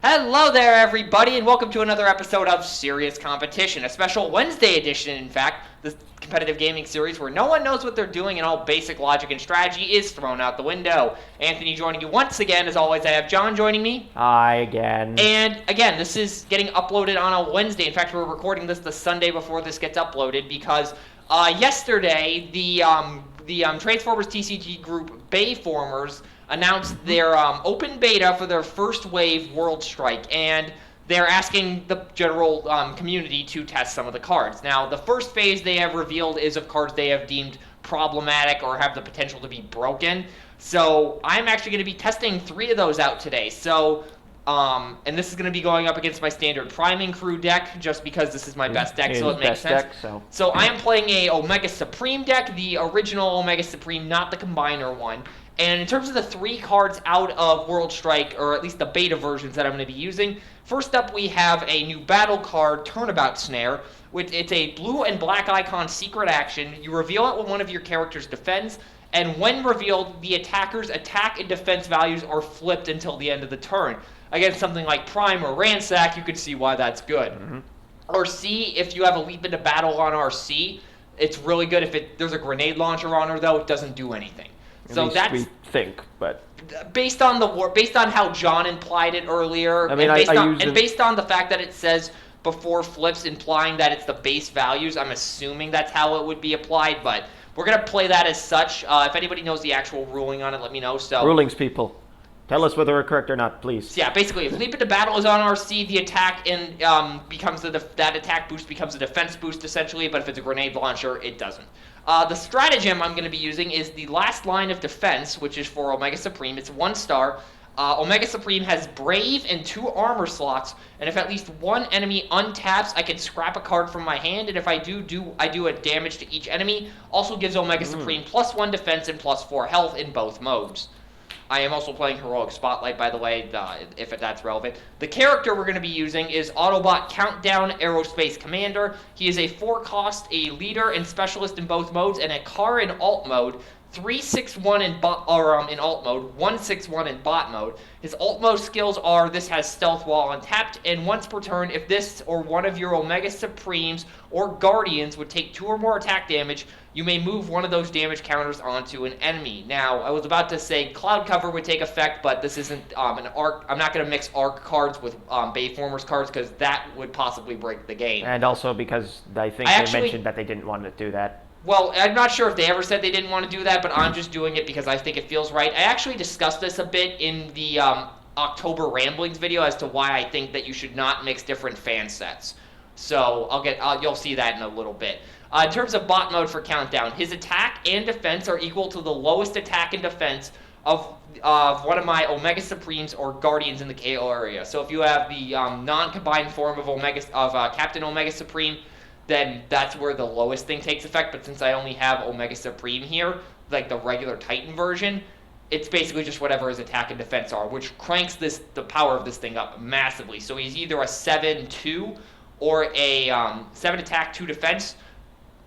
Hello there, everybody, and welcome to another episode of Serious Competition, a special Wednesday edition, in fact, this competitive gaming series where no one knows what they're doing and all basic logic and strategy is thrown out the window. Anthony joining you once again. As always, I have John joining me. Hi again. And again, this is getting uploaded on a Wednesday. In fact, we're recording this the Sunday before this gets uploaded because yesterday the Transformers TCG group Bayformers announced their open beta for their first wave World Strike, and they're asking the general community to test some of the cards. Now, the first phase they have revealed is of cards they have deemed problematic or have the potential to be broken. So I'm actually going to be testing 3 of those out today. So, and this is going to be going up against my standard Priming Crew deck, just because this is my best deck, so it makes sense. So I am playing a Omega Supreme deck, the original Omega Supreme, not the Combiner one. And in terms of the 3 cards out of World Strike, or at least the beta versions that I'm going to be using, first up we have a new battle card, Turnabout Snare, which it's a blue and black icon secret action. You reveal it when one of your characters defends, and when revealed, the attacker's attack and defense values are flipped until the end of the turn. Against something like Prime or Ransack, you could see why that's good. Or C, if you have a leap into battle on RC, it's really good. If there's a grenade launcher on her, though, it doesn't do anything. So that's we think, but based on how John implied it earlier, I mean, and based on the fact that it says before flips, implying that it's the base values, I'm assuming that's how it would be applied. But we're gonna play that as such. If anybody knows the actual ruling on it, let me know. So rulings, people, tell us whether we're correct or not, please. So yeah, basically, if leap into battle is on RC, the attack becomes that attack boost becomes a defense boost essentially. But if it's a grenade launcher, it doesn't. The stratagem I'm going to be using is the last line of defense, which is for Omega Supreme. It's 1 star. Omega Supreme has Brave and 2 armor slots, and if at least one enemy untaps, I can scrap a card from my hand, and if I do a damage to each enemy. Also gives Omega Supreme +1 defense and +4 health in both modes. I am also playing Heroic Spotlight, by the way, if that's relevant. The character we're going to be using is Autobot Countdown Aerospace Commander. He is a 4-cost, a leader and specialist in both modes, and a car in alt mode. 3/6/1 in alt mode, 1/6/1 in bot mode. His alt mode skills are: this has stealth while untapped, and once per turn, if this or one of your Omega Supremes or Guardians would take 2 or more attack damage, you may move one of those damage counters onto an enemy. Now, I was about to say Cloud Cover would take effect, but this isn't an arc. I'm not going to mix arc cards with Bayformers cards, because that would possibly break the game. And also because they mentioned that they didn't want to do that. Well, I'm not sure if they ever said they didn't want to do that, but I'm just doing it because I think it feels right. I actually discussed this a bit in the October Ramblings video as to why I think that you should not mix different fan sets. So you'll see that in a little bit. In terms of bot mode for Countdown, his attack and defense are equal to the lowest attack and defense of one of my Omega Supremes or Guardians in the KO area. So if you have the non-combined form of Captain Omega Supreme, then that's where the lowest thing takes effect. But since I only have Omega Supreme here, like the regular Titan version, it's basically just whatever his attack and defense are, which cranks the power of this thing up massively. So he's either a 7-2 or a 7 attack, 2 defense,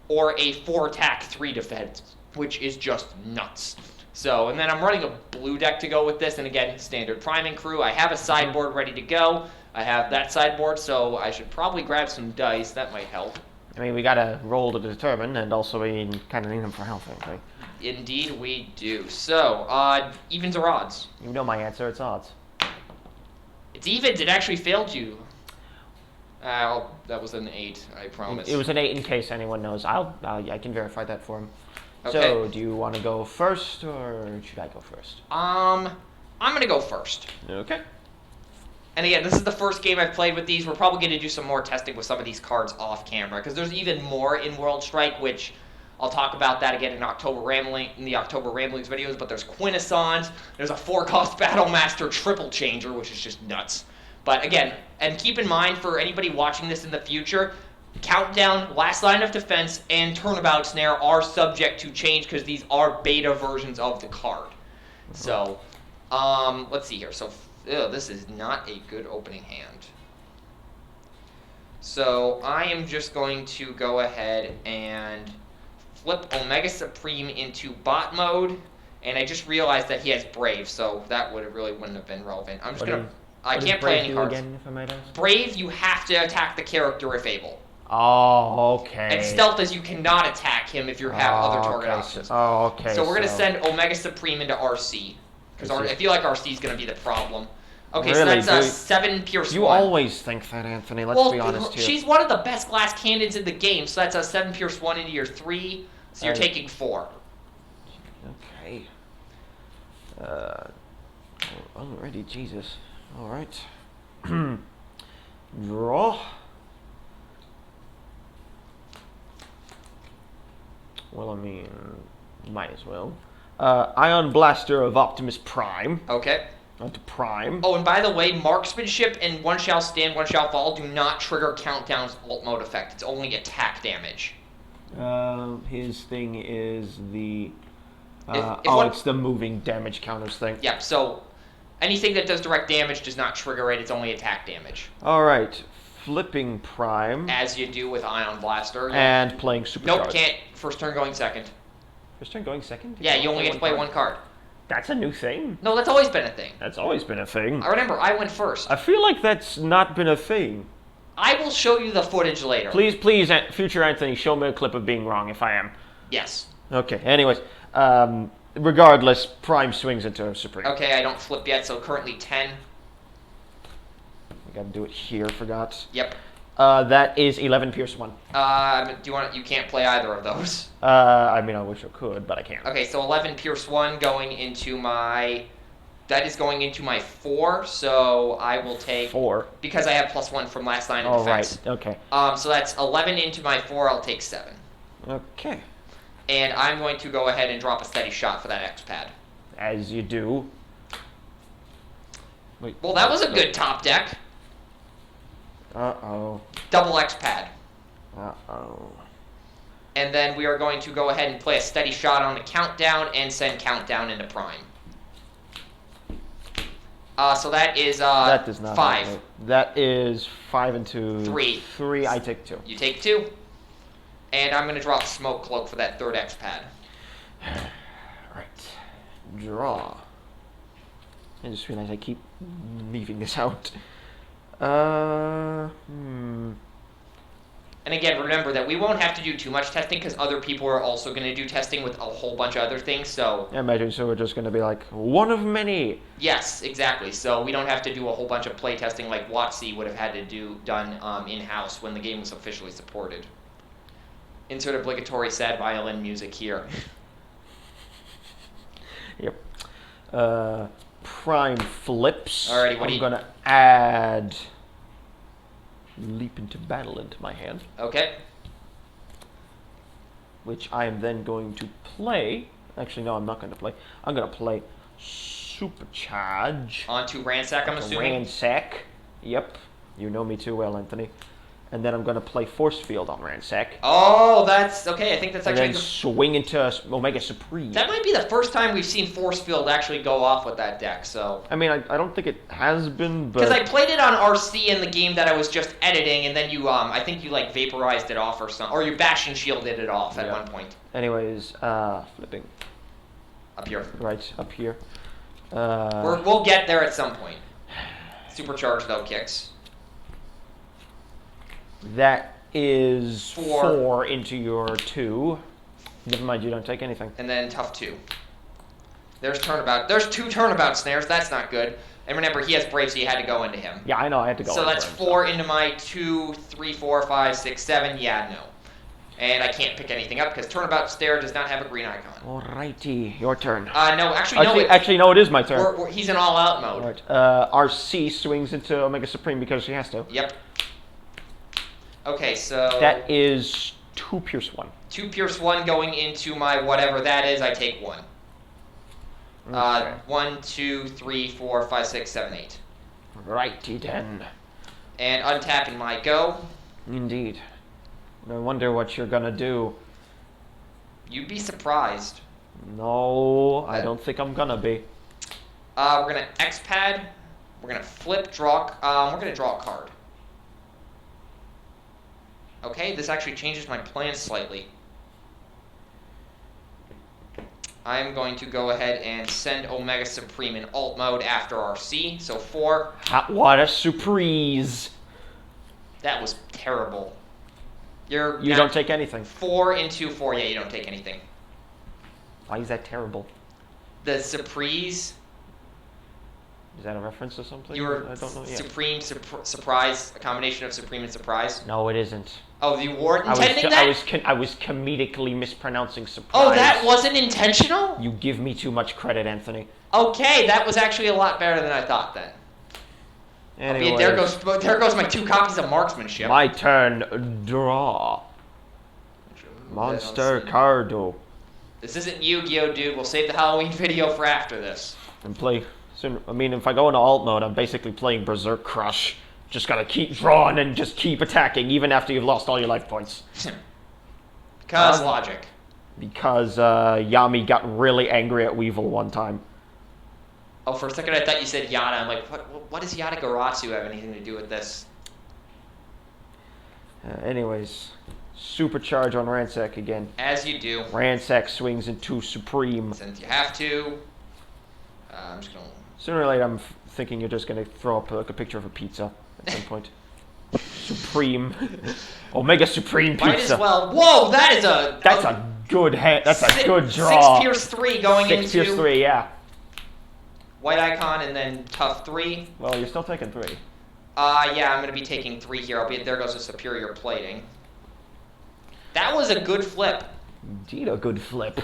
or a 4 attack, 3 defense, which is just nuts. So, and then I'm running a blue deck to go with this, and again, standard Priming Crew. I have a sideboard ready to go. I have that sideboard, so I should probably grab some dice. That might help. I mean, we got to roll to determine, and also we kind of need them for health, right? Indeed we do. So, evens or odds? You know my answer, it's odds. It's evens. It actually failed you. That was an 8, I promise. It was an 8 in case anyone knows. I can verify that for him. Okay. So, do you want to go first, or should I go first? I'm going to go first. Okay. And again, this is the first game I've played with these. We're probably going to do some more testing with some of these cards off camera, because there's even more in World Strike, which I'll talk about that again in the October Ramblings videos. But there's Quintessons, there's a 4-cost Battle Master Triple Changer, which is just nuts. But again, and keep in mind for anybody watching this in the future, Countdown, Last Line of Defense, and Turnabout Snare are subject to change because these are beta versions of the card. So, let's see here. So, this is not a good opening hand. So, I am just going to go ahead and flip Omega Supreme into bot mode, and I just realized that he has Brave, so that really wouldn't have been relevant. I'm just going to... I What can't does play Brave any do cards. again, if I might ask? Brave, you have to attack the character if able. Oh, okay. And Stealth is you cannot attack him if you have other target options. Okay. So we're going to send Omega Supreme into RC. Because I feel like RC is going to be the problem. Okay, really, so that's 7 Pierce 1. You always think that, Anthony. Let's be honest here. She's one of the best glass cannons in the game, so that's a 7 Pierce 1 into your 3. So you're taking 4. Okay. Alrighty, Jesus. Alright. Draw. Well, I mean, might as well. Ion Blaster of Optimus Prime. Okay. Onto Prime. Oh, and by the way, Marksmanship and One Shall Stand, One Shall Fall do not trigger Countdown's alt mode effect. It's only attack damage. His thing is the... if it's the moving damage counters thing. Yep, so anything that does direct damage does not trigger it. It's only attack damage. Alright. Flipping Prime. As you do with Ion Blaster. And playing Supercharge. Nope, can't. First turn going second. First turn going second? Yeah, you only get to play 1 card. That's a new thing. No, that's always been a thing. That's always been a thing. I remember, I went first. I feel like that's not been a thing. I will show you the footage later. Please, future Anthony, show me a clip of being wrong if I am. Yes. Okay, anyways. Regardless, Prime swings into Supreme. Okay, I don't flip yet, so currently 10. I gotta do it here, forgot. Yep. That is 11 Pierce 1. Do you want? You can't play either of those. I mean, I wish I could, but I can't. Okay, so 11 Pierce 1 going into my... That is going into my 4, so I will take... 4? Because I have +1 from last line of defense. Right, okay. So that's 11 into my 4, I'll take 7. Okay. And I'm going to go ahead and drop a steady shot for that X-Pad. As you do. Wait, well, that was a good top deck. Uh-oh. Double X-Pad. Uh-oh. And then we are going to go ahead and play a steady shot on the Countdown and send Countdown into Prime. So that is that does not 5. Happen. That is 5 into 3. 3, I take 2. You take 2. And I'm going to drop Smoke Cloak for that 3rd X-Pad. Right. Draw. I just realized I keep leaving this out. And again, remember that we won't have to do too much testing because other people are also going to do testing with a whole bunch of other things, so... I imagine, so we're just going to be like, one of many! Yes, exactly. So we don't have to do a whole bunch of play testing like WotC would have had to done in-house when the game was officially supported. Insert obligatory sad violin music here. Yep. Prime flips. Alrighty, I'm going to add... Leap into Battle into my hand. Okay. Which I am then going to play. Actually, no, I'm not going to play. I'm going to play Supercharge. Onto Ransack, I'm assuming? Ransack. Yep. You know me too well, Anthony. And then I'm going to play Force Field on Ransack. Oh, that's... Okay, I think that's actually... And then swing into Omega Supreme. That might be the first time we've seen Force Field actually go off with that deck, so... I mean, I don't think it has been, but... Because I played it on RC in the game that I was just editing, and then you, I think you, like, vaporized it off or something. Or you bash and shielded it off at one point. Anyways, flipping. Up here. Right, up here. We'll get there at some point. Supercharge, though, kicks. That is 4 into your 2. Never mind, you don't take anything. And then tough 2. There's turnabout. There's 2 turnabout snares. That's not good. And remember, he has Brave, so you had to go into him. Yeah, I know. I had to go. So that's 4 into my 2, 3, 4, 5, 6, 7. Yeah, no. And I can't pick anything up because turnabout stare does not have a green icon. Alrighty, your turn. No, actually, no. Actually, no, it is my turn. He's in all-out mode. Right. RC swings into Omega Supreme because she has to. Yep. Okay, so... That is 2 Pierce 1. 2 Pierce 1 going into my whatever that is, I take 1. Okay. 1, 2, 3, 4, 5, 6, 7, 8. Righty then. And untapping my go. Indeed. I wonder what you're gonna do. You'd be surprised. No, I don't think I'm gonna be. We're gonna X-Pad. We're gonna flip, draw... we're gonna draw a card. Okay, this actually changes my plan slightly. I'm going to go ahead and send Omega Supreme in alt mode after RC. So 4. Hot water surprise. That was terrible. You don't take anything. 4 into 4. Yeah, you don't take anything. Why is that terrible? The surprise. Is that a reference to something? You were I don't know yet. Supreme surprise, a combination of Supreme and Surprise. No, it isn't. Oh, you weren't intending that? I was comedically mispronouncing surprise. Oh, that wasn't intentional? You give me too much credit, Anthony. Okay, that was actually a lot better than I thought then. Anyways, there goes my 2 copies of Marksmanship. My turn. Draw. Monster Cardo. This isn't Yu-Gi-Oh, dude. We'll save the Halloween video for after this. And play soon. I mean, if I go into alt mode, I'm basically playing Berserk Crush. Just gotta keep drawing and just keep attacking, even after you've lost all your life points. Because logic. Because Yami got really angry at Weevil one time. Oh, for a second I thought you said Yada. I'm like, what does Yatagarasu have anything to do with this? Anyways, supercharge on Ransack again. As you do. Ransack swings into Supreme. Since you have to. I'm just gonna... Sooner or later, I'm thinking you're just gonna throw up like a picture of a pizza at some point. Supreme. Omega Supreme pizza. Might as well. Whoa, that is a... That's a good hand. That's a good draw. 6 Pierce 3 going into... 6 Pierce 3, yeah. White Icon and then tough 3. Well, you're still taking 3. Yeah, I'm going to be taking 3 here. Albeit there goes a superior plating. That was a good flip. Indeed, a good flip.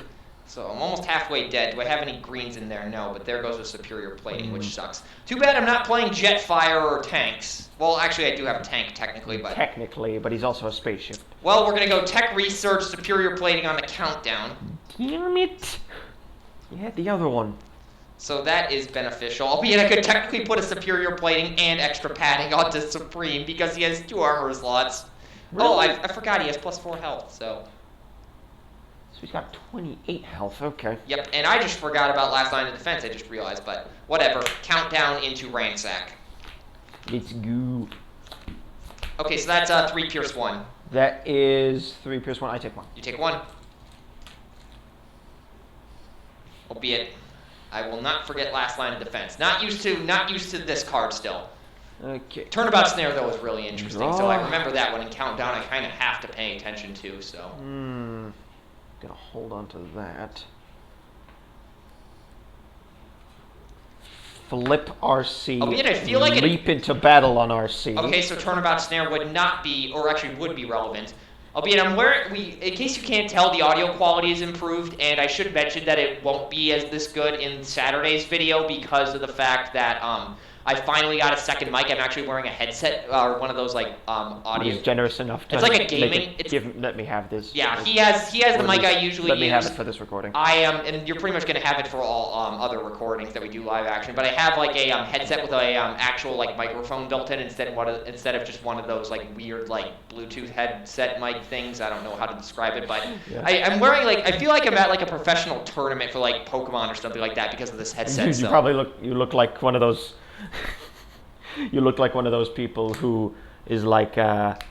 So I'm almost halfway dead. Do I have any greens in there? No, but there goes a superior plating, which sucks. Too bad I'm not playing Jetfire or tanks. Well, actually, I do have a tank, technically, but... Technically, but he's also a spaceship. Well, we're going to go Tech Research, superior plating on the countdown. Damn it! You had the other one. So that is beneficial. Albeit I could technically put a superior plating and extra padding onto Supreme because he has 2 armor slots. Really? Oh, I forgot he has +4 health, so... So he's got 28 health, okay. Yep, and I just forgot about last line of defense, I just realized, but whatever. Countdown into Ransack. Let's go. Okay, so that's 3 Pierce 1. That is 3 Pierce 1. I take 1. You take 1. Albeit, I will not forget last line of defense. Not used to this card still. Okay. Turnabout Snare, though, is really interesting, so I remember that one in Countdown I kind of have to pay attention to, so... Gonna hold on to that. Flip RC. Albeit I feel like leap into battle on RC. Okay, so Turnabout Snare would not be, or actually would be relevant. Albeit I'm wearing, in case you can't tell, the audio quality is improved, and I should mention that it won't be as this good in Saturday's video because of the fact that I finally got a second mic. I'm actually wearing a headset, or one of those like audio. He's generous enough to. It's like a gaming. Let me have this. Yeah, he has the mic I usually use. Let me have it for this recording. I am, and you're pretty much gonna have it for all other recordings that we do live action. But I have like a headset with a actual like microphone built in instead of just one of those like weird like Bluetooth headset mic things. I don't know how to describe it, but yeah. I'm wearing like I feel like I'm at like a professional tournament for like Pokemon or something like that because of this headset. You probably look like one of those. You look like one of those people who is like,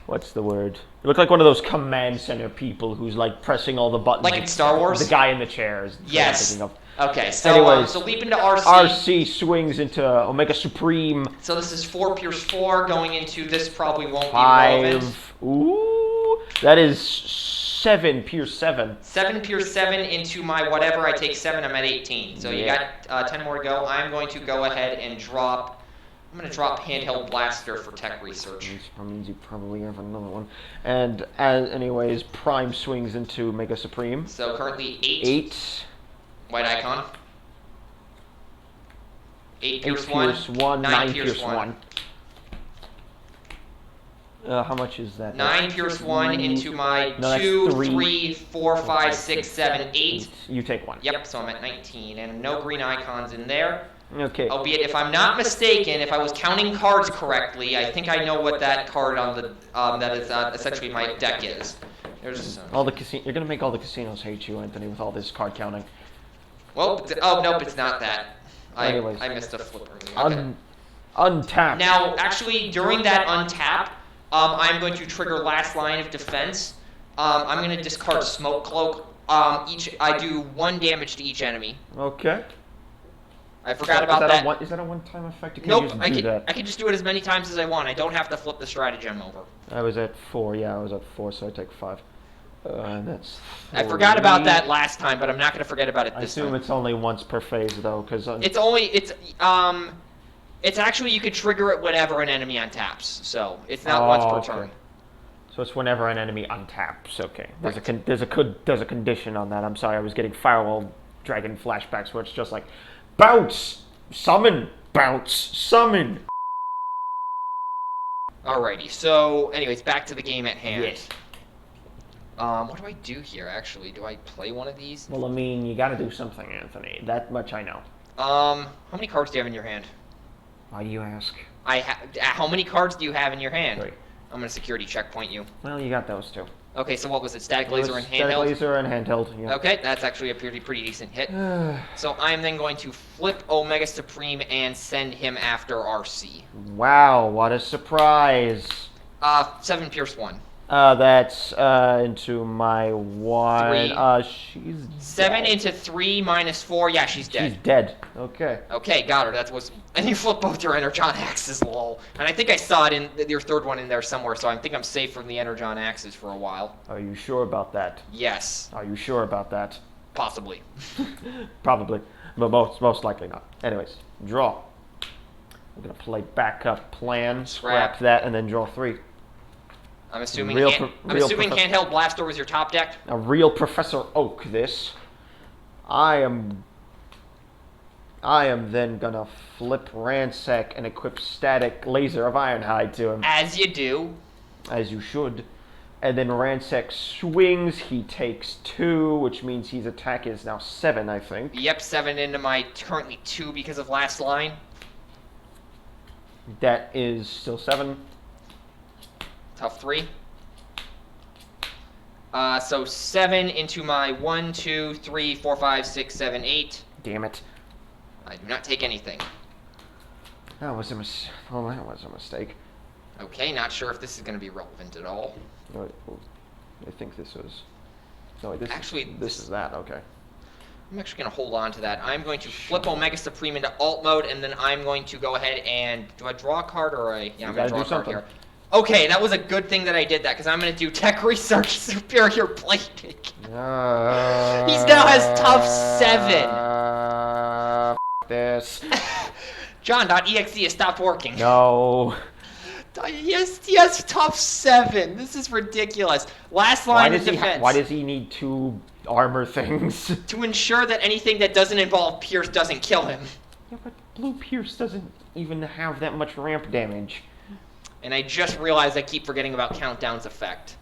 what's the word? You look like one of those command center people who's like pressing all the buttons. Like in Star Wars? The guy in the chairs. Yes. Okay, so, anyways, so leap into RC. RC swings into Omega Supreme. So this is 4 Pierce 4 going into this probably won't 5. Be relevant. Ooh, that is 7 Pierce 7. 7 Pierce 7 into my whatever. I take 7, I'm at 18. So you got 10 more to go. I'm going to go ahead and drop... I'm going to drop Handheld Blaster for Tech Research. Which means you probably have another one. And anyways, Prime swings into Mega Supreme. So currently 8. 8. White Icon. 8 Pierce 1. 9 Pierce 1. How much is that? 9 Pierce 1 into my 2, 3, 4, 5, 6, 7, 8. You take 1. Yep, so I'm at 19. And no green icons in there. Okay. Albeit, if I'm not mistaken, if I was counting cards correctly, I think I know what that card on the that is essentially my deck is. There's all the You're gonna make all the casinos hate you, Anthony, with all this card counting. Well, oh nope, it's not that. Anyways, I missed a flipper. Okay. Untap. Now, actually, during that untap, I'm going to trigger last line of defense. I'm going to discard Smoke Cloak I do 1 damage to each enemy. Okay. I forgot about that. Is that a one-time effect? You can Nope, just I do can, that. I can just do it as many times as I want. I don't have to flip the stratagem over. I was at 4, yeah, I was at 4, so I take 5. And that's 3. I forgot about that last time, but I'm not going to forget about it this time. I assume it's only once per phase, though, because... It's actually, you could trigger it whenever an enemy untaps, so it's not once per turn. So it's whenever an enemy untaps, okay. There's a condition on that. I'm sorry, I was getting Firewall Dragon flashbacks where it's just like, bounce, summon, bounce, summon. Alrighty, so anyways, back to the game at hand. Yes. What do I do here, actually? Do I play one of these? Well, I mean, you gotta do something, Anthony. That much I know. How many cards do you have in your hand? Why do you ask? How many cards do you have in your hand? 3. I'm gonna security checkpoint you. Well, you got those 2. Okay, so what was it? Static Laser and Handheld? Static Laser and Handheld, yeah. Okay, that's actually a pretty decent hit. So I'm then going to flip Omega Supreme and send him after RC. Wow, what a surprise. 7 Pierce 1. That's into my 1. 3. She's 7 dead. into 3 minus 4. Yeah, she's dead. She's dead. Okay. Okay, got her. That was. And you flip both your Energon Axes, lol. And I think I saw it in your third one in there somewhere, so I think I'm safe from the Energon Axes for a while. Are you sure about that? Yes. Are you sure about that? Possibly. Probably, but most likely not. Anyways, draw. I'm gonna play backup plan, scrap that, and then draw 3. I'm assuming. Real Handheld Blaster was your top deck. A real Professor Oak. This. I am then gonna flip Ransack and equip Static Laser of Ironhide to him. As you do. As you should. And then Ransack swings. He takes 2, which means his attack is now 7, I think. Yep, 7 into my currently 2 because of last line. That is still 7. Tough 3. So 7 into my 1, 2, 3, 4, 5, 6, 7, 8. Damn it. I do not take anything. That was a mistake. Okay, not sure if this is going to be relevant at all. No, I think this was... No, wait, this is that, okay. I'm actually going to hold on to that. I'm going to flip Omega Supreme into alt mode, and then I'm going to go ahead and... Do I draw a card or I... Yeah, I'm going to draw a card here. Okay, that was a good thing that I did that, because I'm going to do Tech Research Superior Plating. He now has tough 7. This. John.exe has stopped working. No. Yes, he has tough 7. This is ridiculous. Last line of defense. Why does he need 2 armor things? To ensure that anything that doesn't involve Pierce doesn't kill him. Yeah, but Blue Pierce doesn't even have that much ramp damage. And I just realized I keep forgetting about Countdown's effect.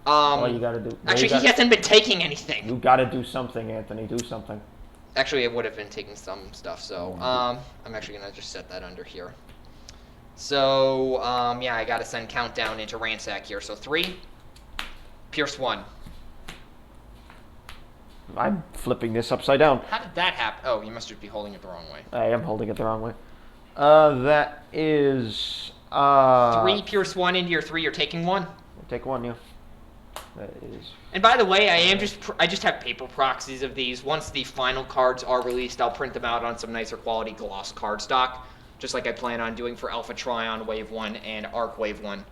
Well, you gotta do... Actually, he hasn't been taking anything. You gotta do something, Anthony. Do something. Actually, I would have been taking some stuff, so... I'm actually gonna just set that under here. So, yeah, I gotta send Countdown into Ransack here. So 3, Pierce 1. I'm flipping this upside down. How did that happen? Oh, you must just be holding it the wrong way. I am holding it the wrong way. That is... 3 Pierce 1 into your 3, you're taking 1. Take 1, yeah. That is... And by the way, I just have paper proxies of these. Once the final cards are released, I'll print them out on some nicer quality gloss cardstock, just like I plan on doing for Alpha Trion Wave 1 and Arc Wave 1.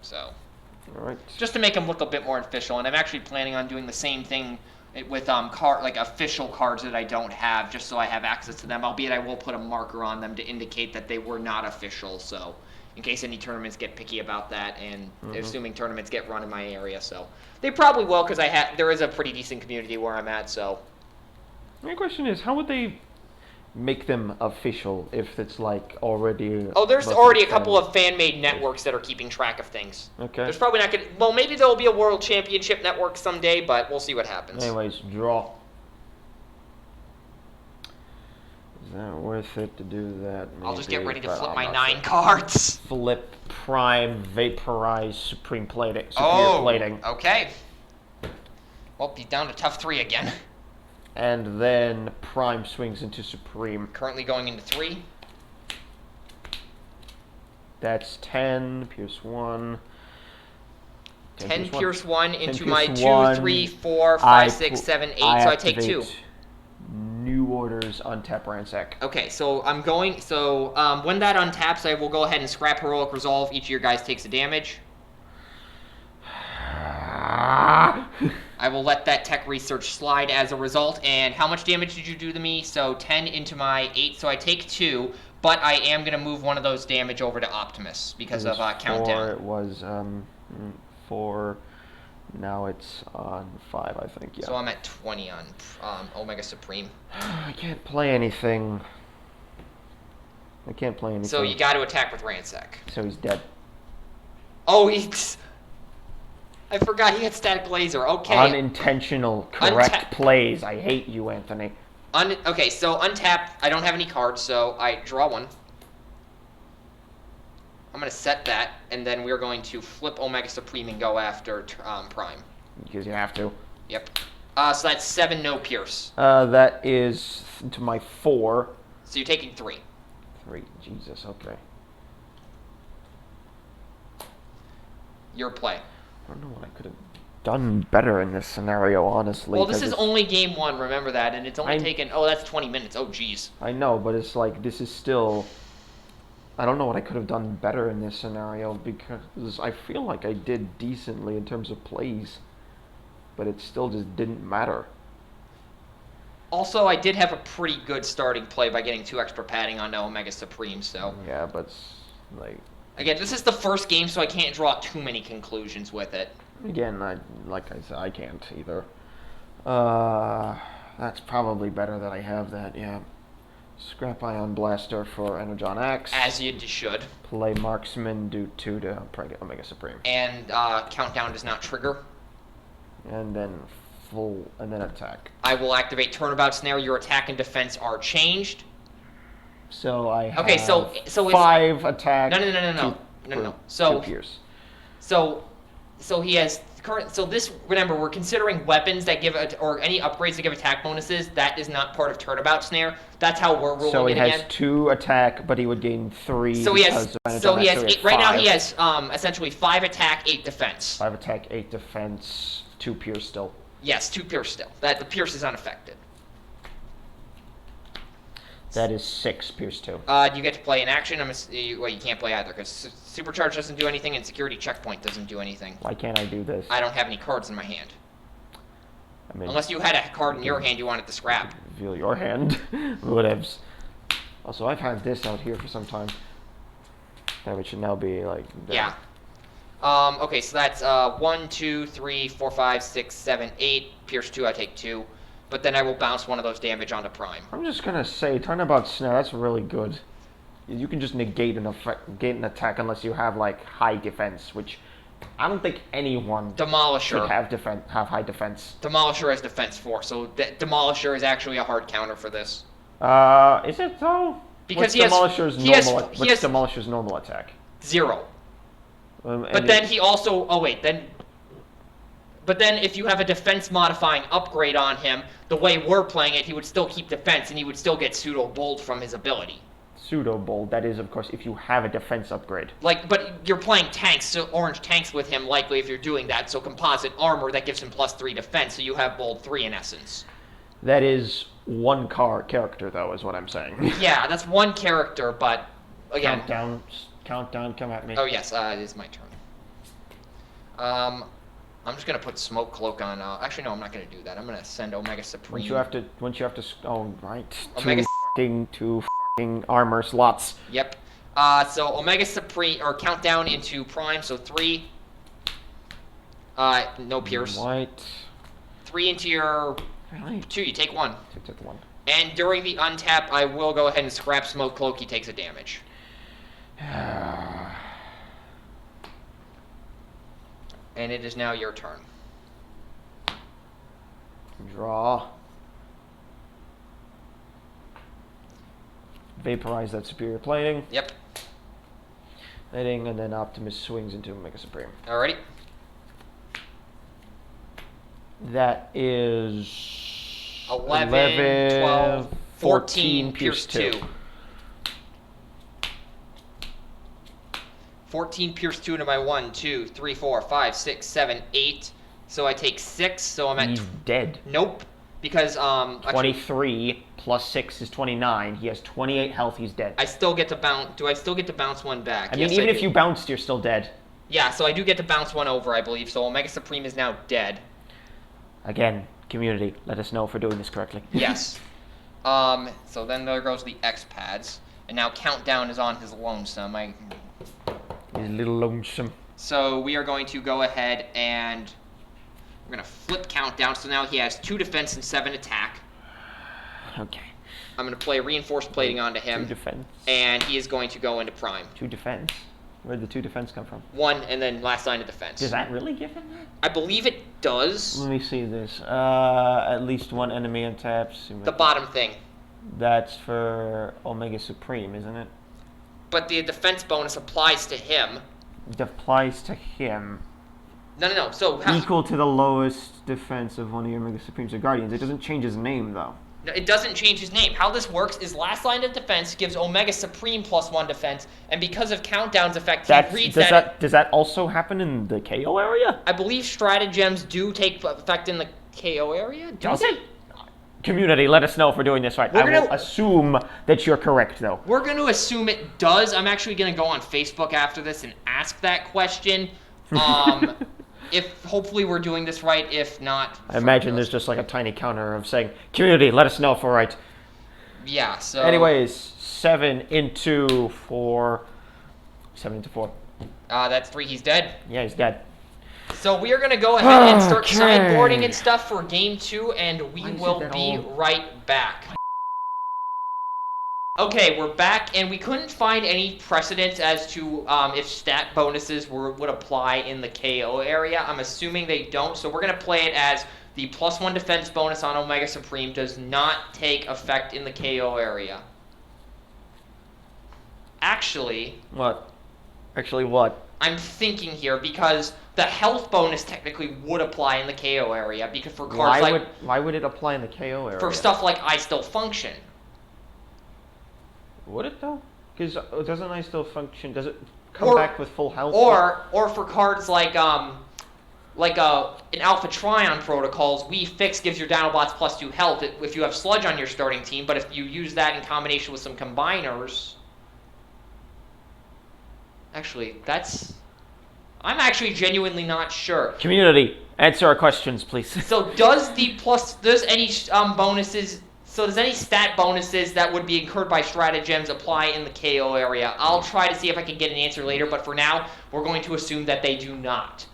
So, all right. Just to make them look a bit more official, and I'm actually planning on doing the same thing with like official cards that I don't have, just so I have access to them. Albeit I will put a marker on them to indicate that they were not official. So, in case any tournaments get picky about that, and assuming tournaments get run in my area, so they probably will, because there is a pretty decent community where I'm at. So, my question is, how would they make them official if it's like already... Oh, there's already a couple of fan-made networks that are keeping track of things. Okay. There's probably not going to... Well, maybe there'll be a World Championship network someday, but we'll see what happens. Anyways, draw. Is that worth it to do that? Maybe, I'll just get ready to flip my 9 cards. Flip, prime, vaporize, supreme plating. Superior plating. Okay. Well, he's down to tough 3 again. And then prime swings into supreme. Currently going into 3. That's 10, Pierce 1. 10 Pierce 1 into 10 my Pierce 2, 1. 3, 4, 5, 6, 7, 8. So I take 2. activate New orders, untap Ransack. Okay, so I'm going. So when that untaps, I will go ahead and scrap Heroic Resolve. Each of your guys takes a damage. I will let that tech research slide as a result. And how much damage did you do to me? So 10 into my 8. So I take 2, but I am going to move one of those damage over to Optimus because of countdown. It was 4. Now it's on 5, I think. Yeah. So I'm at 20 on Omega Supreme. I can't play anything. So you got to attack with Ransack. So he's dead. Oh, he's... I forgot he had Static Laser. Okay. Unintentional correct plays. I hate you, Anthony. Okay, so untap. I don't have any cards, so I draw one. I'm going to set that, and then we're going to flip Omega Supreme and go after Prime. Because you have to. Yep. So that's 7 no pierce. That is to my 4. So you're taking 3. 3. Jesus, okay. Your play. I don't know what I could have done better in this scenario, honestly. Well, this is only game 1, remember that, and it's only taken... Oh, that's 20 minutes. Oh, jeez. I know, but it's like, this is still... I don't know what I could have done better in this scenario, because I feel like I did decently in terms of plays, but it still just didn't matter. Also, I did have a pretty good starting play by getting 2 extra padding on Omega Supreme, so... Yeah, but, like... Again, this is the first game, so I can't draw too many conclusions with it. Again, like I said, I can't either. That's probably better that I have that, yeah. Scrap Ion Blaster for Energon Axe. As you should. Play Marksman, do 2 to Omega Supreme. And countdown does not trigger. And then attack. I will activate Turnabout Snare. Your attack and defense are changed. So I have okay, so 5 attack. No. So 2 pierce. So he has current. So this, remember, we're considering weapons that give or any upgrades that give attack bonuses. That is not part of Turnabout Snare. That's how we're ruling it So he again. has 2 attack, but he would gain 3. So he has. Right now he has essentially 5 attack, 8 defense. 5 attack, 8 defense, 2 pierce still. Yes, 2 pierce still. The pierce is unaffected. That is 6 pierce 2. You get to play in action. Well, you can't play either because Supercharge doesn't do anything and Security Checkpoint doesn't do anything. Why can't I do this? I don't have any cards in my hand. I mean, unless you had a card in your hand you wanted to scrap. Reveal your hand. Whatevs. Also, I've had this out here for some time. That would should now be like. Yeah. Okay, so that's 1, 2, 3, 4, 5, 6, 7, 8. Pierce 2, I take 2. But then I will bounce one of those damage onto Prime. I'm just gonna say, Turnabout Snare, that's really good. You can just negate an attack unless you have like high defense, which I don't think anyone Demolisher should have high defense. Demolisher has defense 4, so Demolisher is actually a hard counter for this. Is it though? Because what's Demolisher's normal attack? 0. But then he also. Oh wait, then. But then if you have a defense modifying upgrade on him, the way we're playing it, he would still keep defense and he would still get pseudo bold from his ability. Pseudo bold, that is of course if you have a defense upgrade. But you're playing tanks, so orange tanks with him likely if you're doing that, so composite armor that gives him +3 defense, so you have bold 3 in essence. That is one character though, is what I'm saying. Yeah, that's one character, but again. Countdown, come at me. Oh yes, it is my turn. I'm just gonna put Smoke Cloak on. Actually, no, I'm not gonna do that. I'm gonna send Omega Supreme. Once you have to. Oh right. Omega. Two armor slots. Yep. So Omega Supreme or countdown into Prime. So 3. No pierce. White. 3 into your. Really? 2. You take 1. Take 1. And during the untap, I will go ahead and scrap Smoke Cloak. He takes a damage. And it is now your turn. Draw. Vaporize that superior plating. Yep. Hitting, and then Optimus swings into Omega Supreme. Alrighty. That is 11, 12, 14, pierce 2. 14 pierce 2 into my 1, 2, 3, 4, 5, 6, 7, 8. So I take 6, so I'm at... He's dead. Nope. Because, 23 plus 6 is 29. He has 28 health. He's dead. I still get to bounce... Do I still get to bounce one back? I mean, Yes, even I if do. you bounced, you're still dead. Yeah, so I do get to bounce one over, I believe. So Omega Supreme is now dead. Again, community, let us know if we're doing this correctly. Yes. So then there goes the X pads. And now Countdown is on his lonesome. He's a little lonesome. So we are going to go ahead and we're going to flip Countdown. So now he has 2 defense and 7 attack. Okay. I'm going to play Reinforced Plating onto him. 2 defense. And he is going to go into Prime. 2 defense? Where'd the 2 defense come from? 1 and then last line of defense. Does that really give him that? I believe it does. Let me see this. At least 1 enemy untaps. The bottom thing. That's for Omega Supreme, isn't it? But the defense bonus applies to him. It applies to him. No. So Equal to the lowest defense of one of your Omega Supremes or Guardians. It doesn't change his name, though. it doesn't change his name. How this works is last line of defense gives Omega Supreme +1 defense, and because of Countdown's effect, he reads that. Does that also happen in the KO area? I believe stratagems do take effect in the KO area. Does it? Community, let us know if we're doing this right. I will assume that you're correct, though. We're going to assume it does. I'm actually going to go on Facebook after this and ask that question. If hopefully we're doing this right. If not, I imagine there's just like a tiny counter of saying, "Community, let us know if we're right." Yeah. So. Anyways, 7 into 4. 7 into 4. That's 3. He's dead. Yeah, he's dead. So we are going to go ahead and start sideboarding and stuff for game 2, and we will be right back. Okay, we're back, and we couldn't find any precedents as to if stat bonuses would apply in the KO area. I'm assuming they don't, so we're going to play it as the +1 defense bonus on Omega Supreme does not take effect in the KO area. Actually... What? Actually what? I'm thinking here because the health bonus technically would apply in the KO area because for cards why would it apply in the KO area? For stuff like I Still Function. Would it though? Because doesn't I Still Function? Does it come back with full health? Or for cards like in Alpha Trion protocols, We Fix gives your Dinobots +2 health if you have Sludge on your starting team, but if you use that in combination with some combiners. Actually, I'm actually genuinely not sure. Community, answer our questions, please. So does any bonuses, so does any stat bonuses that would be incurred by stratagems apply in the KO area? I'll try to see if I can get an answer later, but for now, we're going to assume that they do not.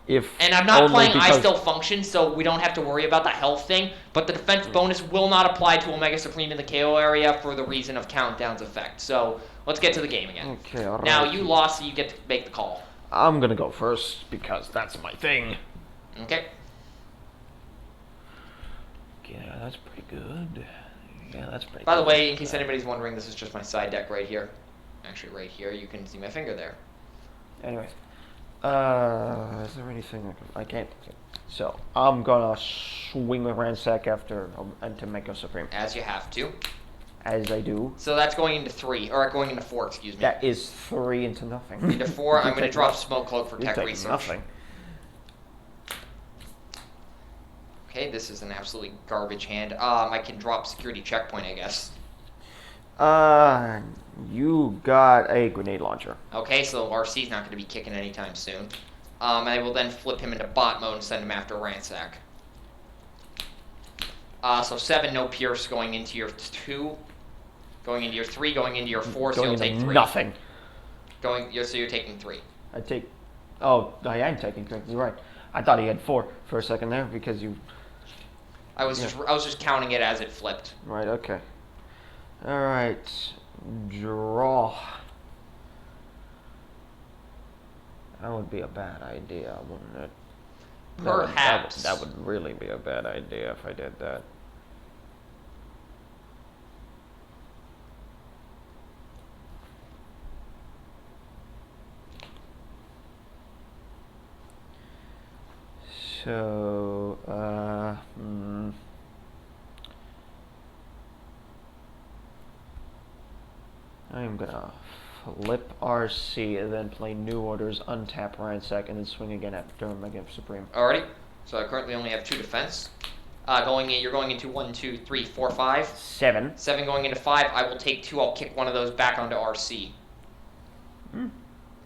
And I'm not playing I Still Function, so we don't have to worry about the health thing, but the defense bonus will not apply to Omega Supreme in the KO area for the reason of Countdown's effect. So let's get to the game again. Okay, all right. Now, you lost, so you get to make the call. I'm going to go first because that's my thing. Okay. Yeah, that's pretty good. Yeah, that's pretty good. By the way, in case anybody's wondering, this is just my side deck right here. Actually, right here, you can see my finger there. Anyways. Is there anything I can't? So, I'm going to swing with Ransack after into Omega Supreme. As you have to. As I do. So that's going into 3, or going into 4, excuse me. That is 3 into nothing. Into 4, I'm going to drop Smoke Cloak for tech research. Nothing. Okay, this is an absolutely garbage hand. I can drop Security Checkpoint, I guess. You got a grenade launcher. Okay, so RC's not going to be kicking anytime soon. I will then flip him into bot mode and send him after Ransack. So 7, no Pierce, going into your 2. Going into your 3, going into your 4, so you'll take 3. Nothing. So you're taking 3. I take... Oh, I am taking 3. You're right. I thought he had 4 for a second there because you... I was just counting it as it flipped. Right, okay. Alright. Draw. That would be a bad idea, wouldn't it? Perhaps. That would really be a bad idea if I did that. So, I'm gonna flip RC, and then play New Orders, untap Ransack, and then swing again after Omega Supreme. Alrighty. So I currently only have 2 defense. You're going into 1, 2, 3, 4, 5. 7. 7 going into 5. I will take 2. I'll kick one of those back onto RC.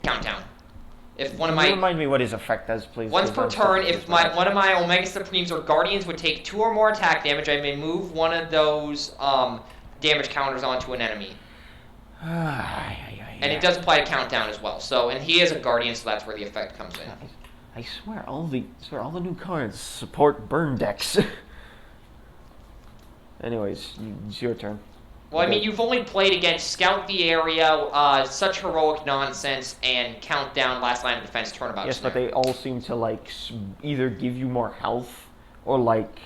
Countdown. If one of my Remind me what his effect does, please. once per turn, if one of my Omega Supremes or Guardians would take 2 or more attack damage, I may move one of those damage counters onto an enemy. And it does apply a countdown as well. So, and he is a Guardian, so that's where the effect comes in. I swear, all the new cards support burn decks. Anyways, it's your turn. Well, I mean, you've only played against Scout the Area, Such Heroic Nonsense, and Countdown, Last Line of Defense, Turnabout. Yes, but they all seem to, like, either give you more health or, like...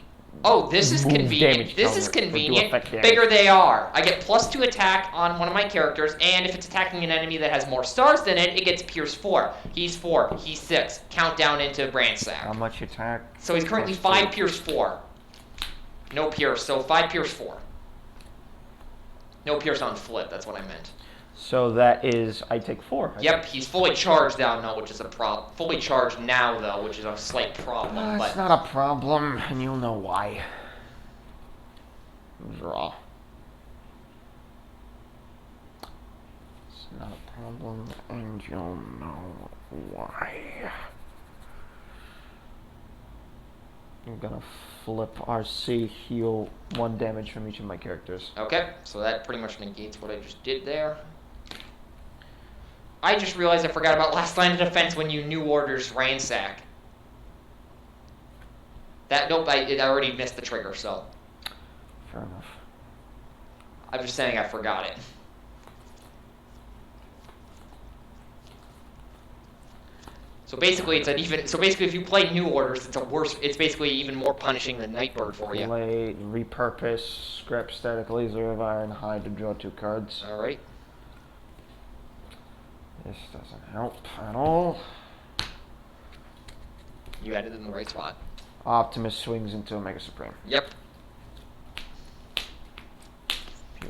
Oh, this is convenient. This is convenient. Bigger they are. I get +2 attack on one of my characters, and if it's attacking an enemy that has more stars than it, it gets Pierce 4. He's 4. He's 6. Countdown into Ransack. How much attack? So he's currently 5 Pierce 4. No Pierce, so 5 Pierce 4. No Pierce on flip, that's what I meant. So that is, I take 4. Yep, he's fully charged now, which is a problem. Fully charged now, though, which is a slight problem. It's not a problem, and you'll know why. Draw. It's not a problem, and you'll know why. I'm gonna flip RC, heal 1 damage from each of my characters. Okay, so that pretty much negates what I just did there. I just realized I forgot about Last Line of Defense when you New Orders Ransack. Nope, I already missed the trigger, so. Fair enough. I'm just saying I forgot it. So basically, if you play New Orders, it's basically even more punishing than Nightbird for you. Play, repurpose, scrap Static Laser of Iron Hide to draw 2 cards. Alright. This doesn't help at all. You had it in the right spot. Optimus swings into Omega Supreme. Yep.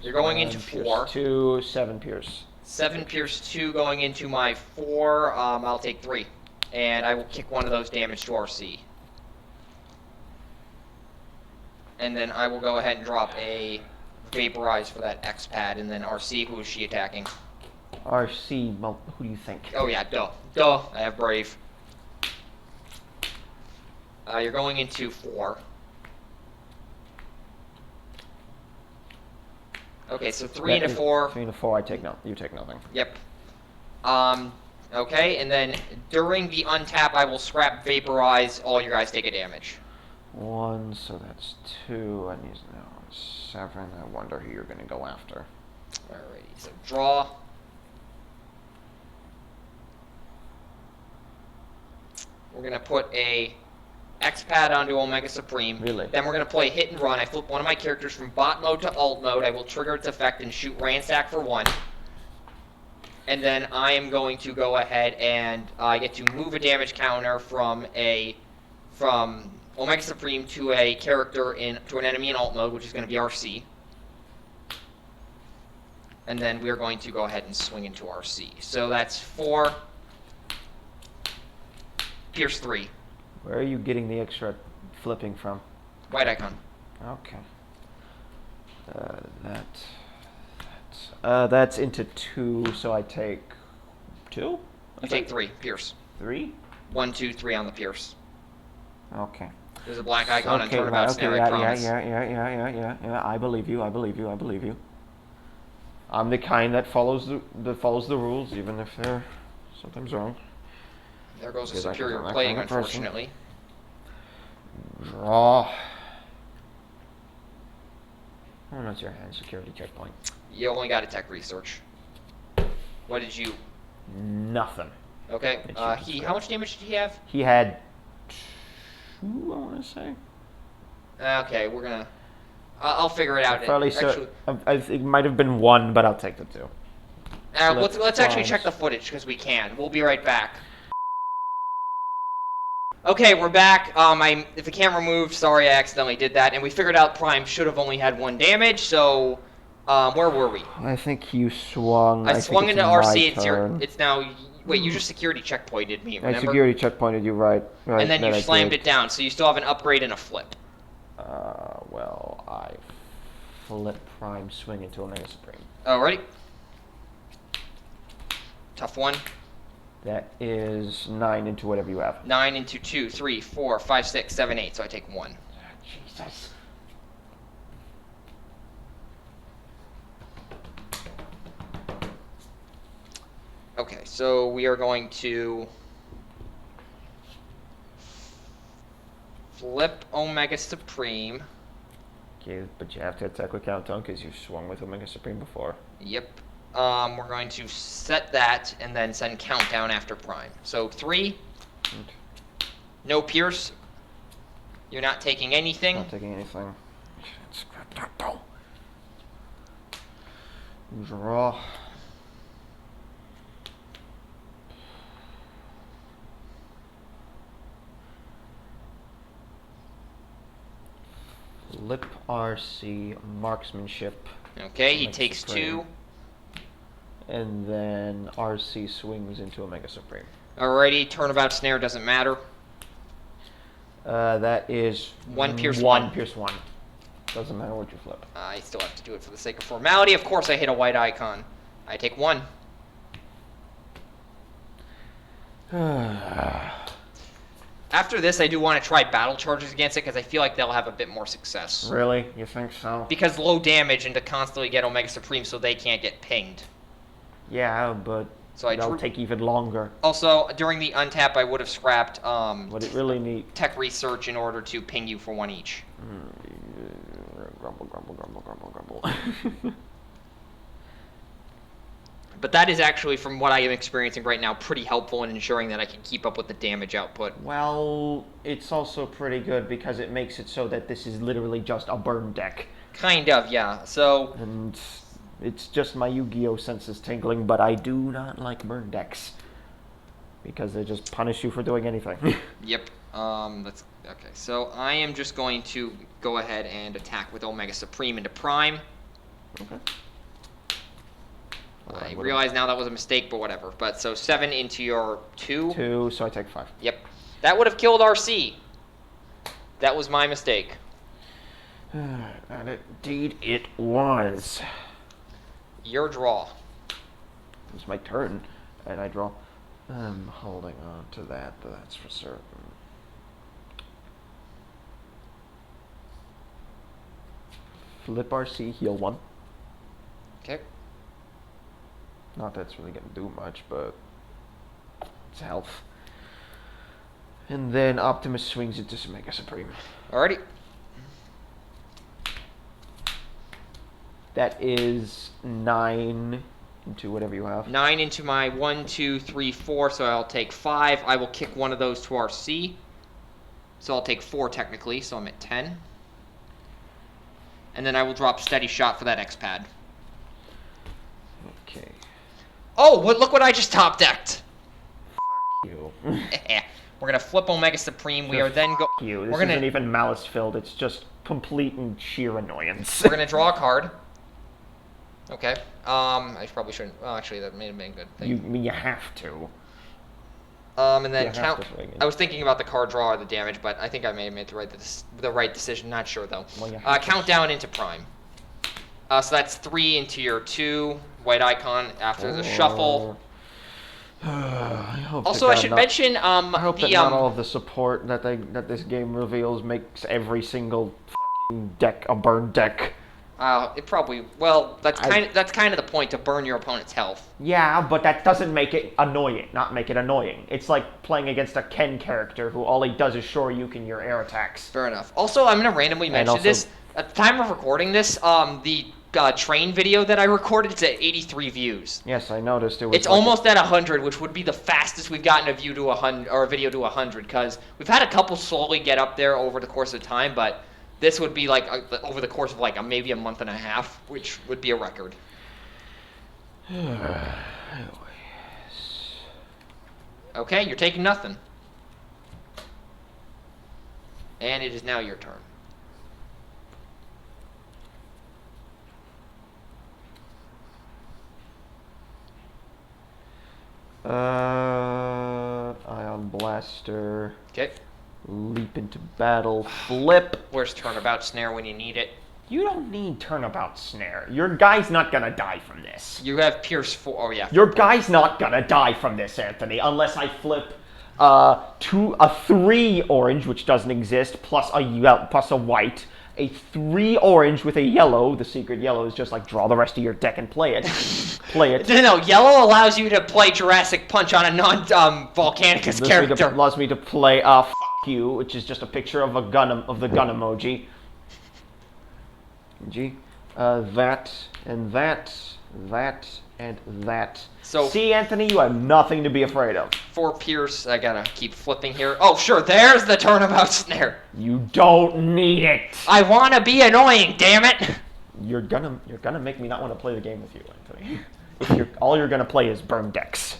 You're going into 4. Pierce 2, 7 Pierce. 7 Pierce 2 going into my 4. I'll take 3. And I will kick one of those damage to RC. And then I will go ahead and drop a Vaporize for that X pad. And then RC, who is she attacking? RC, well, who do you think? Oh yeah, duh. Duh, I have Brave. You're going into 4. Okay, so 3 into 4. 3 into 4, you take nothing. Yep. Okay, and then during the untap, I will scrap Vaporize. All you guys take a damage. 1, so that's 2, and he's now 7. I wonder who you're going to go after. Alrighty, so draw. We're going to put a X-Pad onto Omega Supreme. Really? Then we're going to play Hit and Run. I flip one of my characters from bot mode to alt mode. I will trigger its effect and shoot Ransack for 1. And then I am going to go ahead and I get to move a damage counter from Omega Supreme to a character to an enemy in alt mode, which is going to be RC. And then we're going to go ahead and swing into RC. So that's 4. Pierce 3. Where are you getting the extra flipping from? White icon. Okay. That's into 2, so I take 2? You take 3, Pierce. 3? 1, 2, 3 on the Pierce. Okay. There's a black icon on Okay, Turnabout Snare, I promise. Yeah. I believe you. I'm the kind that follows the rules, even if they're sometimes wrong. There goes a superior playing, unfortunately. Draw. Oh, that's your hand. Security checkpoint. You only got a tech research. What did you... Nothing. Okay. How much damage did he have? He had 2, I want to say. Okay, we're gonna... I'll figure it out. Probably so. It might have been 1, but I'll take the 2. Let's actually check the footage, because we can. We'll be right back. Okay, we're back. If the camera moved, sorry, I accidentally did that. And we figured out Prime should have only had 1 damage, so Where were we? I think you swung. I swung think into it's RC. my turn. It's now. Wait, you just security checkpointed me. I Remember? security checkpointed you, right? Right. And then you I slammed did. it down, so you still have an upgrade and a flip. Well, I flip prime swing into Omega Supreme. Alrighty. Tough one. That is 9 into whatever you have. 9 into 2, 3, 4, 5, 6, 7, 8. So I take 1. Jesus. Okay, so we are going to flip Omega Supreme. Okay, but you have to attack with countdown because you swung with Omega Supreme before. Yep. We're going to set that and then send countdown after prime. So 3. No pierce. You're not taking anything. Not taking anything. Scrap that though. Draw. Flip RC Marksmanship. Okay, he Omega takes Supreme. 2. And then RC swings into Omega Supreme. Alrighty, turnabout snare doesn't matter. That is 1 pierce 1 1. pierce 1. Doesn't matter what you flip. I still have to do it for the sake of formality. Of course, I hit a white icon. I take 1. After this, I do want to try battle charges against it because I feel like they'll have a bit more success. Really? You think so? Because low damage and to constantly get Omega Supreme so they can't get pinged. Yeah, but So that'll take even longer. Also, during the untap, I would have scrapped Would it really need... tech research in order to ping you for 1 each. Grumble, grumble, grumble, grumble, grumble. But that is actually, from what I am experiencing right now, pretty helpful in ensuring that I can keep up with the damage output. Well, it's also pretty good because it makes it so that this is literally just a burn deck. Kind of, yeah. So... And it's just my Yu-Gi-Oh! Senses tingling, but I do not like burn decks. Because they just punish you for doing anything. Yep. That's okay. So I am just going to go ahead and attack with Omega Supreme into Prime. Okay. I realize now that was a mistake, but whatever. But so 7 into your 2. 2, so I take 5. Yep. That would have killed RC. That was my mistake. And indeed it was. Your draw. It's my turn, and I draw. I'm holding on to that, that's for certain. Flip RC, heal 1. Okay. Not that it's really going to do much, but it's health. And then Optimus swings it to Mega Supreme. Alrighty. That is 9 into whatever you have. 9 into my 1, 2, 3, 4, so I'll take 5. I will kick one of those to RC. So I'll take 4 technically, so I'm at 10. And then I will drop Steady Shot for that X-Pad. Okay. Oh, look what I just top decked! You. We're gonna flip Omega Supreme. We are then go. You. This We're gonna isn't even malice filled. It's just complete and sheer annoyance. we're gonna draw a card. Okay. I probably shouldn't. Well, actually, that may have been a good thing. You have to. And then You have count. to swing it. I was thinking about the card draw or the damage, but I think I may have made the right decision. Not sure though. Well, you have to Countdown into Prime. So that's 3 into your 2 white icon after the shuffle. I hope Also, I should mention I hope that not all of the support that this game reveals makes every single deck a burn deck. It probably that's kind of the point, to burn your opponent's health. Yeah, but that doesn't make it annoying. Not make it annoying. It's like playing against a Ken character who all he does is shore you your air attacks. Fair enough. Also, I'm gonna randomly mention this. At the time of recording this, the train video that I recorded, it's at 83 views. Yes, I noticed it was. It's almost at 100, which would be the fastest we've gotten a view to 100 or a video to 100, because we've had a couple slowly get up there over the course of time, but this would be like over the course of like maybe a month and a half, which would be a record. Okay, you're taking nothing. And it is now your turn. Ion Blaster. Okay. Leap into battle. Flip. Where's Turnabout Snare when you need it? You don't need Turnabout Snare. Your guy's not gonna die from this. You have Pierce 4. Oh, yeah. Your guy's not gonna die from this, Anthony, unless I flip a 3 orange, which doesn't exist, plus a white, a 3 orange with a yellow. The secret yellow is just like draw the rest of your deck and play it. Play it. No, yellow allows you to play Jurassic Punch on a non-Volcanicus character. Allows me to play F you, which is just a picture of the gun emoji. That and that, and that. So, see, Anthony, you have nothing to be afraid of. 4 Pierce. I gotta keep flipping here. Oh, sure. There's the Turnabout Snare. You don't need it. I wanna be annoying. Damn it. You're gonna make me not want to play the game with you, Anthony. If all you're gonna play is burn decks.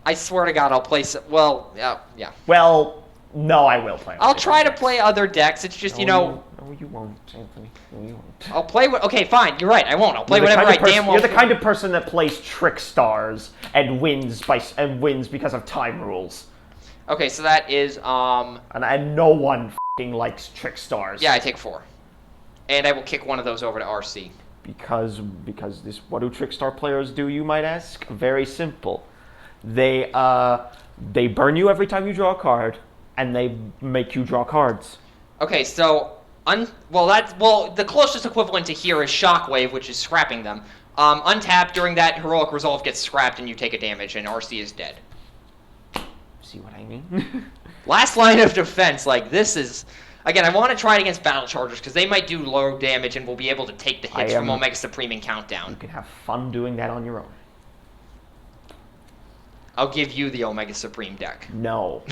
I swear to God, I'll play. Well, yeah. Well, no, I will play. I'll try to play other decks. It's just, No, you won't, Anthony. No, you won't. I'll play what. Okay, fine. You're right. I won't. I'll play whatever I damn well. You're the kind of person that plays Trick Stars and wins because of time rules. Okay, so that is And no one f***ing likes Trick Stars. Yeah, I take 4, and I will kick one of those over to RC. Because this, what do Trick Star players do? You might ask. Very simple. They burn you every time you draw a card, and they make you draw cards. Okay, so the closest equivalent to here is Shockwave, which is scrapping them. Untap during that heroic resolve gets scrapped, and you take a damage, and RC is dead. See what I mean? Last line of defense, like this is. Again, I want to try it against Battle Chargers because they might do low damage and will be able to take the hits from Omega Supreme and Countdown. You can have fun doing that on your own. I'll give you the Omega Supreme deck. No.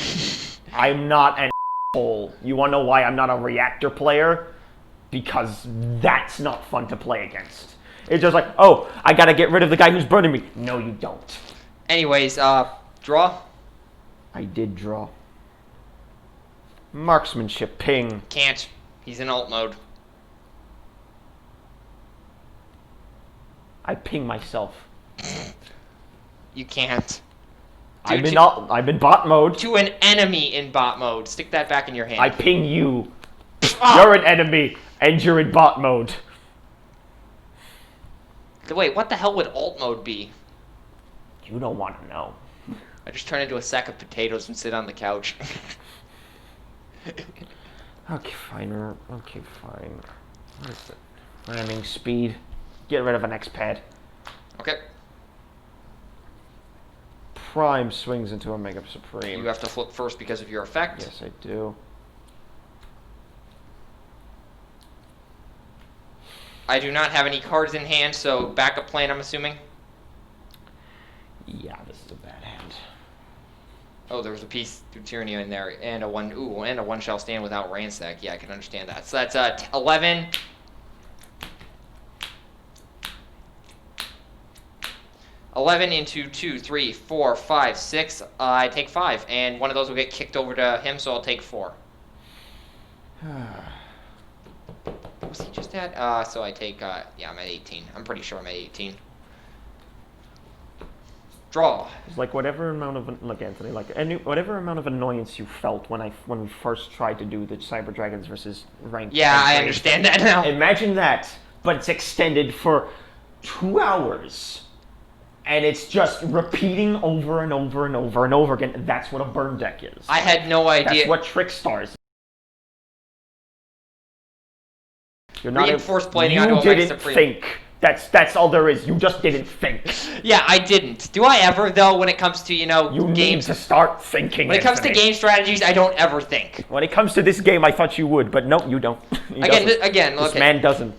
I'm not an asshole. You want to know why I'm not a reactor player? Because that's not fun to play against. It's just like, oh, I got to get rid of the guy who's burning me. No, you don't. Anyways, draw? I did draw. Marksmanship, ping. Can't. He's in alt mode. I ping myself. You can't. I'm in bot mode. To an enemy in bot mode. Stick that back in your hand. I ping you. You're an enemy, and you're in bot mode. Wait, what the hell would alt mode be? You don't want to know. I just turn into a sack of potatoes and sit on the couch. Okay, fine. Okay, fine. What is it? Ramming speed. Get rid of an X-pad. Okay. Prime swings into Omega Supreme. You have to flip first because of your effect. Yes, I do. I do not have any cards in hand, so backup plan, I'm assuming? Yeah, this is a bad hand. Oh, there was a piece of Tyranny in there, and a one shall stand without ransack. Yeah, I can understand that. So that's 11. Into 2, 3, 4, 5, 6. I take 5, and one of those will get kicked over to him, so I'll take 4. What was he just at? So I take, yeah, I'm at 18. I'm pretty sure I'm at 18. Draw. It's like whatever amount of Anthony, whatever amount of annoyance you felt when we first tried to do the Cyber Dragons versus ranked. Yeah, I understand that now. Imagine that, but it's extended for 2 hours, and it's just repeating over and over and over and over again. That's what a burn deck is. I had no idea. That's what Trick Stars. You're not reinforced plating onto Omega Supreme. Think. That's all there is. You just didn't think. Yeah, I didn't. Do I ever, though, when it comes to, you games? Need to start thinking, When it comes to game strategies, I don't ever think. When it comes to this game, I thought you would, but no, you don't. Again, this man doesn't.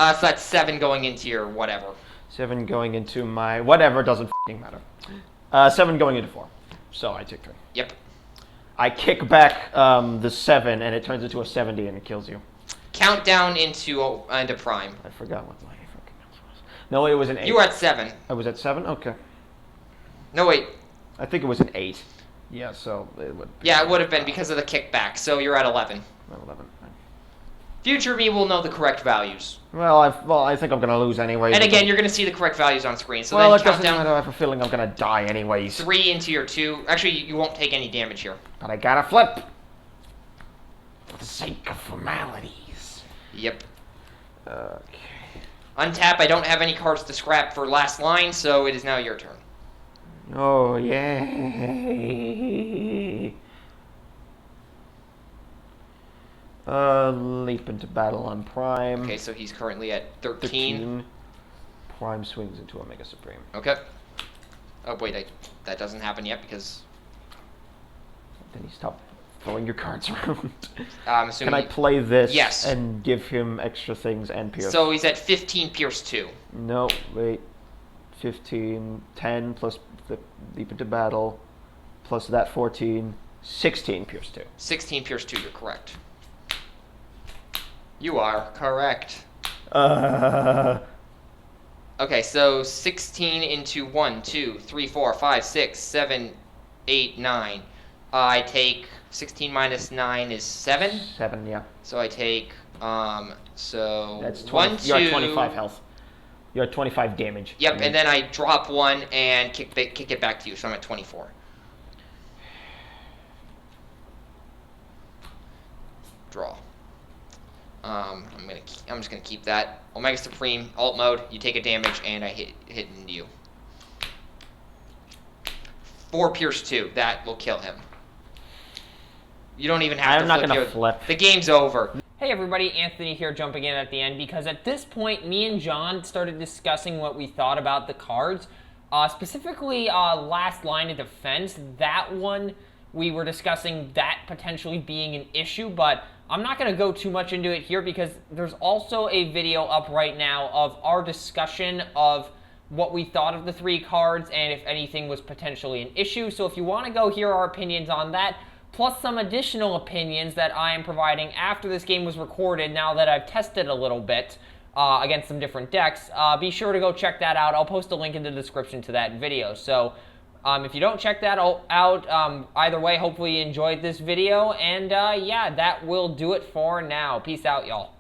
So that's 7 going into your whatever. 7 going into my whatever doesn't matter. 7 going into 4. So I take 3. Yep. I kick back the 7, and it turns into a 70, and it kills you. Countdown into Prime. I forgot what my fucking number was. No, it was an 8. You were at 7. I was at 7? Okay. No, wait. I think it was an 8. Yeah, so it would be. Yeah, it would have been because of the kickback. So you're at 11. At 11. Future me will know the correct values. Well, I think I'm gonna lose anyway. And again, you're gonna see the correct values on screen. So well, then it doesn't count matter. down I have a feeling I'm gonna die anyways. 3 into your 2. Actually, you won't take any damage here. But I gotta flip. For the sake of formalities. Yep. Okay. Untap, I don't have any cards to scrap for last line, so it is now your turn. Oh, yay. Leap into battle on Prime. Okay, so he's currently at 13. Prime swings into Omega Supreme. Okay. Oh, wait, that doesn't happen yet because... Then he stopped throwing your cards around. I'm assuming Can I play this Yes. and give him extra things and Pierce? So he's at 15 Pierce 2. No, wait. 15, 10 plus the leap into battle, plus that 14, 16 Pierce 2. 16 Pierce 2, you're correct. You are correct. Okay, so 16 into 1, 2, 3, 4, 5, 6, 7, 8, 9. I take 16 minus 9 is 7. 7, yeah. So I take, so That's 20, 1, 2. You're at 25 health. You're at 25 damage. Yep, and then I drop 1 and kick it back to you, so I'm at 24. Draw. I'm just gonna keep that. Omega Supreme, alt mode, you take a damage, and I hit into you. 4 Pierce 2, that will kill him. You don't even have to flip. I'm not gonna flip. The game's over. Hey everybody, Anthony here jumping in at the end because at this point me and John started discussing what we thought about the cards. Specifically last line of defense, that one we were discussing that potentially being an issue, but I'm not going to go too much into it here because there's also a video up right now of our discussion of what we thought of the 3 cards and if anything was potentially an issue. So if you want to go hear our opinions on that, plus some additional opinions that I am providing after this game was recorded, now that I've tested a little bit against some different decks, be sure to go check that out. I'll post a link in the description to that video. So if you don't check that out, either way, hopefully you enjoyed this video. And yeah, that will do it for now. Peace out, y'all.